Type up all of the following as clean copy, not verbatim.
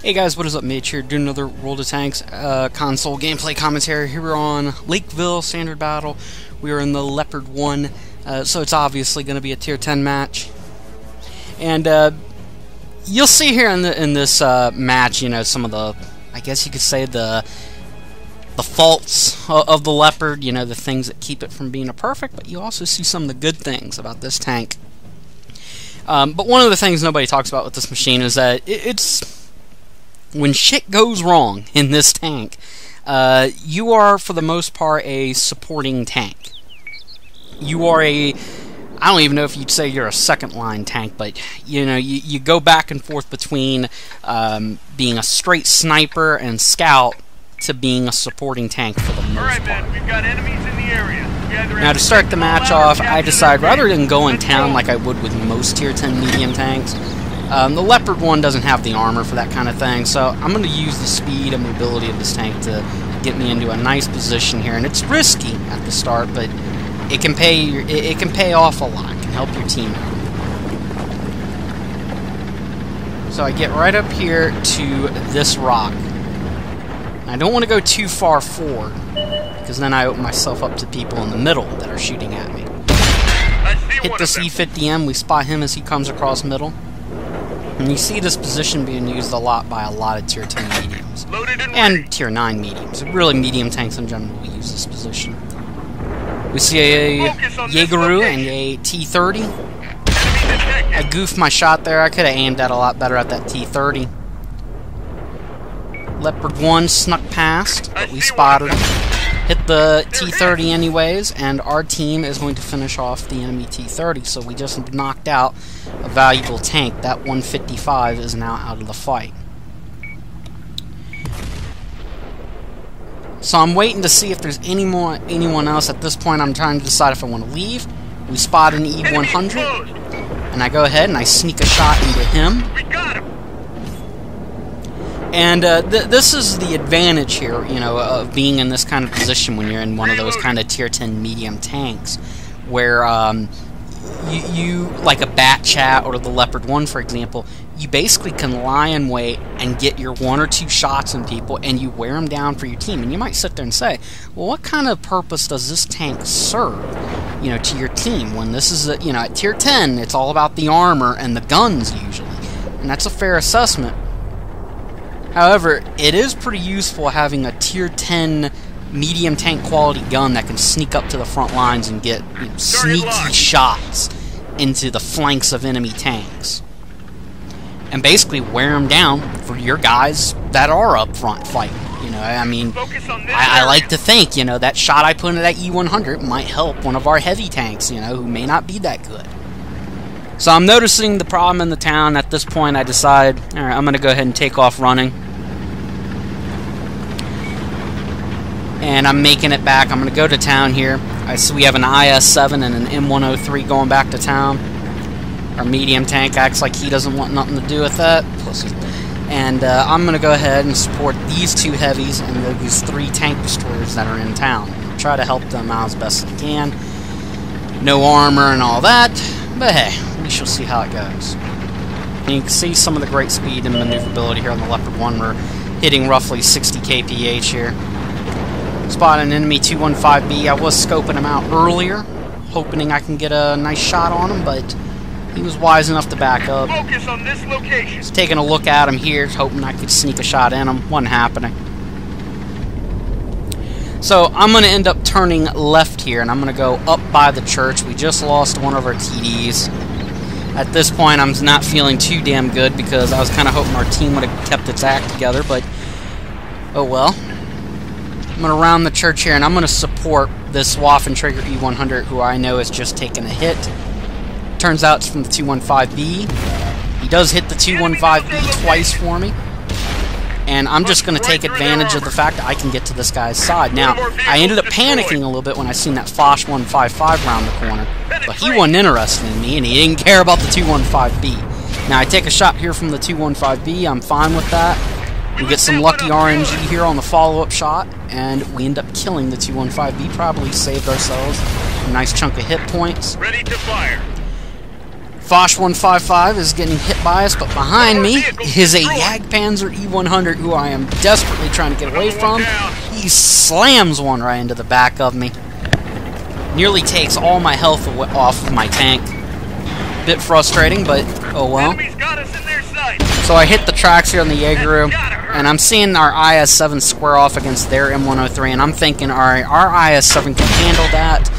Hey guys, what is up? Mitch here, doing another World of Tanks console gameplay commentary. Here we're on Lakeville Standard Battle. We are in the Leopard 1, so it's obviously going to be a Tier 10 match. And you'll see here in this match, you know, some of the, I guess you could say, the faults of the Leopard, you know, the things that keep it from being a perfect, but you also see some of the good things about this tank. But one of the things nobody talks about with this machine is that it's... when shit goes wrong in this tank, you are, for the most part, a supporting tank. You are I don't even know if you'd say you're a second-line tank, but, you know, you go back and forth between being a straight sniper and scout to being a supporting tank for the most part. Alright, man, we've got enemies in the area. Now, to start the match off, I decide, rather than go in town like I would with most Tier 10 medium tanks, the Leopard 1 doesn't have the armor for that kind of thing, so I'm going to use the speed and mobility of this tank to get me into a nice position here. And it's risky at the start, but it can pay off a lot. It can help your team out. So I get right up here to this rock. I don't want to go too far forward, because then I open myself up to people in the middle that are shooting at me. Hit this E50M, we spot him as he comes across middle. And you see this position being used a lot by a lot of Tier 10 mediums. And Tier 9 mediums. Really, medium tanks in general will use this position. We see a Jaegeru and a T-30. I goofed my shot there. I could have aimed that a lot better at that T-30. Leopard 1 snuck past, but we spotted him. Hit the T-30 anyways, and our team is going to finish off the enemy T-30. So we just knocked out a valuable tank. That 155 is now out of the fight. So I'm waiting to see if there's anyone else. At this point, I'm trying to decide if I want to leave. We spot an E100, and I go ahead and I sneak a shot into him. We got him. And this is the advantage here, you know, of being in this kind of position when you're in one of those kind of Tier 10 medium tanks, where you like a Batchat or the Leopard 1, for example, you basically can lie in wait and get your 1 or 2 shots in people, and you wear them down for your team. And you might sit there and say, well, what kind of purpose does this tank serve, you know, to your team? When this is, you know, at Tier 10, it's all about the armor and the guns usually, and that's a fair assessment. However, it is pretty useful having a Tier 10 medium tank quality gun that can sneak up to the front lines and get, you know, sneaky shots into the flanks of enemy tanks. And basically wear them down for your guys that are up front fighting. You know, I mean, I like to think, you know, that shot I put into that E100 might help one of our heavy tanks, you know, who may not be that good. So I'm noticing the problem in the town. At this point, I decide, alright, I'm going to go ahead and take off running. And I'm making it back. I'm going to go to town here. I see we have an IS-7 and an M103 going back to town. Our medium tank acts like he doesn't want nothing to do with that. And I'm going to go ahead and support these 2 heavies and these 3 tank destroyers that are in town. Try to help them out as best as I can. No armor and all that. But hey, we shall see how it goes. And you can see some of the great speed and maneuverability here on the Leopard 1. We're hitting roughly 60 kph here. Spot an enemy 215B. I was scoping him out earlier, hoping I can get a nice shot on him, but he was wise enough to back up. Focus on this location. Just taking a look at him here, hoping I could sneak a shot in him. Wasn't happening. So I'm going to end up turning left here, and I'm going to go up by the church. We just lost one of our TDs. At this point, I'm not feeling too damn good because I was kind of hoping our team would have kept its act together, but oh well. I'm going to round the church here, and I'm going to support this Waffentrager E100, who I know has just taken a hit. Turns out it's from the 215B. He does hit the 215B twice for me. And I'm just going to take advantage of the fact that I can get to this guy's side. Now, I ended up panicking a little bit when I seen that Foch 155 round the corner. But he wasn't interested in me, and he didn't care about the 215B. Now, I take a shot here from the 215B. I'm fine with that. We get some lucky RNG here on the follow-up shot, and we end up killing the 215B. Probably saved ourselves a nice chunk of hit points. Ready to fire. Foch 155 is getting hit by us, but behind me is a Jagdpanzer E100 who I am desperately trying to get away from. He slams one right into the back of me. Nearly takes all my health off of my tank. Bit frustrating, but oh well. So I hit the tracks here on the Jaegeru, and I'm seeing our IS-7 square off against their M103, and I'm thinking, alright, our IS-7 can handle that.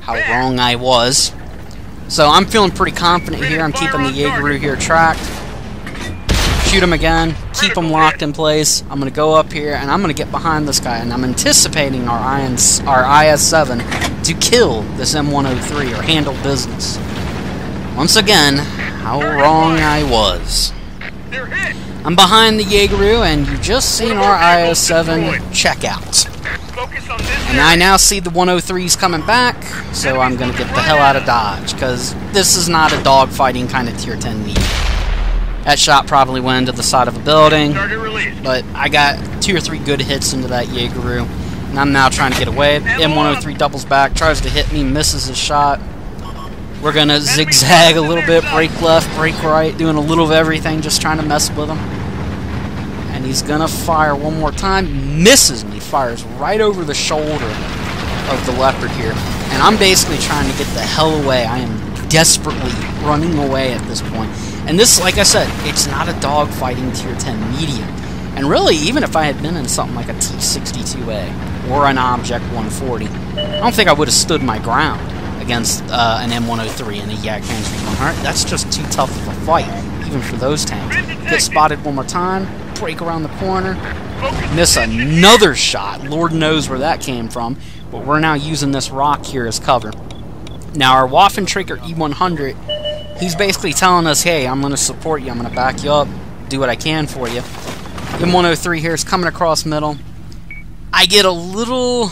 How wrong I was. So I'm feeling pretty confident here. I'm keeping the Jaegeru here tracked. Shoot him again, keep him locked in place. I'm going to go up here, and I'm going to get behind this guy, and I'm anticipating our IS-7 to kill this M103 or handle business. Once again, how wrong I was. I'm behind the Jaegeru, and you've just seen our IS-7 check out. And I now see the 103s coming back, so I'm going to get the hell out of Dodge, because this is not a dogfighting kind of Tier 10 need. That shot probably went into the side of a building, but I got 2 or 3 good hits into that Jaegeru, and I'm now trying to get away. M103 doubles back, tries to hit me, misses his shot. We're going to zigzag a little bit, break left, break right, doing a little of everything, just trying to mess with him. And he's going to fire one more time, misses me, fires right over the shoulder of the Leopard here. And I'm basically trying to get the hell away. I am desperately running away at this point. And this, like I said, it's not a dogfighting Tier 10 medium. And really, even if I had been in something like a T-62A or an Object 140, I don't think I would have stood my ground against an M103 and a Jagdpanzer 100. That's just too tough of a fight, even for those tanks. Get spotted one more time, break around the corner, miss another shot. Lord knows where that came from, but we're now using this rock here as cover. Now our Waffenträger E100, he's basically telling us, hey, I'm going to support you, I'm going to back you up, do what I can for you. M103 here is coming across middle. I get a little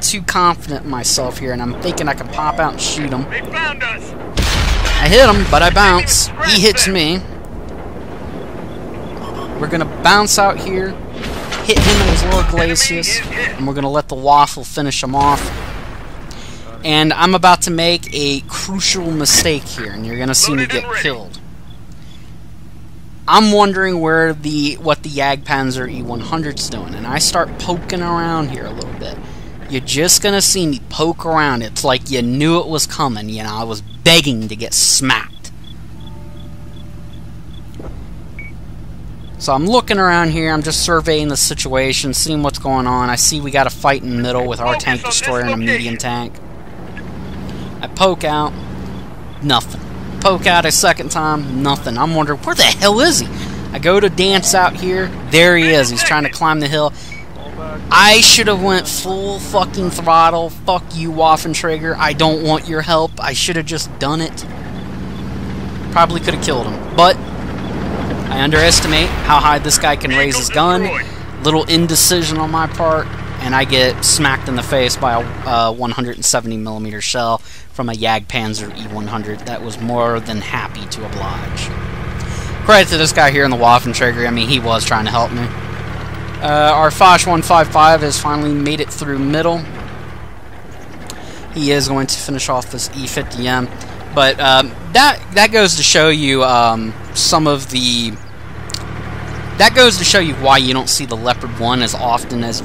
too confident in myself here, and I'm thinking I can pop out and shoot him. They found us. I hit him, but I bounce. He hits me. We're going to bounce out here, hit him in his lower glacis, and we're going to let the Waffle finish him off. And I'm about to make a crucial mistake here, and you're going to see me get killed. I'm wondering what the Jagdpanzer E100's doing, and I start poking around here a little bit. You're just gonna see me poke around. It's like you knew it was coming. You know, I was begging to get smacked. So I'm looking around here. I'm just surveying the situation, seeing what's going on. I see we got a fight in the middle with our tank destroyer and a medium tank. I poke out, nothing. Poke out a second time, nothing. I'm wondering, where the hell is he? I go to dance out here, there he is. He's trying to climb the hill. I should have went full fucking throttle. Fuck you, Waffenträger. I don't want your help. I should have just done it. Probably could have killed him. But I underestimate how high this guy can raise his gun. Little indecision on my part, and I get smacked in the face by a 170mm shell from a Jagdpanzer E100 that was more than happy to oblige. Credit to this guy here in the Waffenträger. I mean, he was trying to help me. Our Foch 155 has finally made it through middle. He is going to finish off this E50M, but that goes to show you some of the. That goes to show you why you don't see the Leopard 1 as often as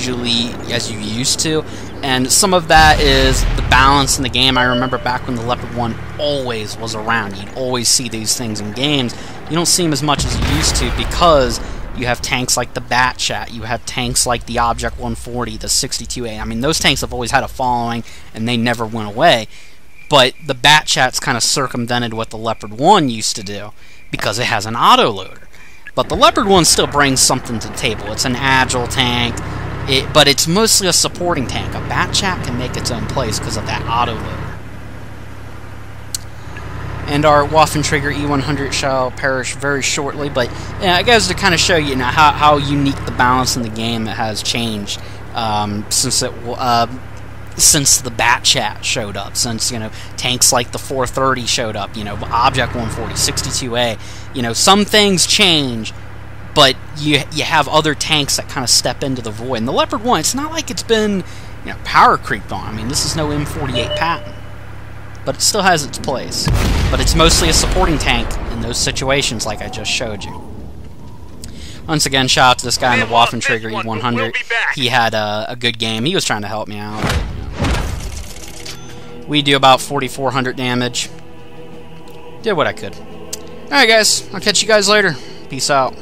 you used to. And some of that is the balance in the game. I remember back when the Leopard 1 always was around. You'd always see these things in games. You don't see them as much as you used to because you have tanks like the Batchat. You have tanks like the Object 140, the 62A. I mean, those tanks have always had a following, and they never went away. But the Batchat's kind of circumvented what the Leopard 1 used to do because it has an autoloader. But the Leopard 1 still brings something to the table. It's an agile tank. But it's mostly a supporting tank. A Batchat can make its own place because of that autoloader. And our Waffenträger E100 shall perish very shortly, but it goes to kind of show you how unique the balance in the game has changed since the Batchat showed up, since tanks like the 430 showed up, Object 140, 62A. Some things change, but you have other tanks that kind of step into the void. And the Leopard 1, it's not like it's been power creeped on. I mean, this is no M48 patent. but it still has its place. But it's mostly a supporting tank in those situations like I just showed you. Once again, shout out to this guy in the Waffentrigger E100. He had a good game. He was trying to help me out. We do about 4,400 damage. Did what I could. Alright guys, I'll catch you guys later. Peace out.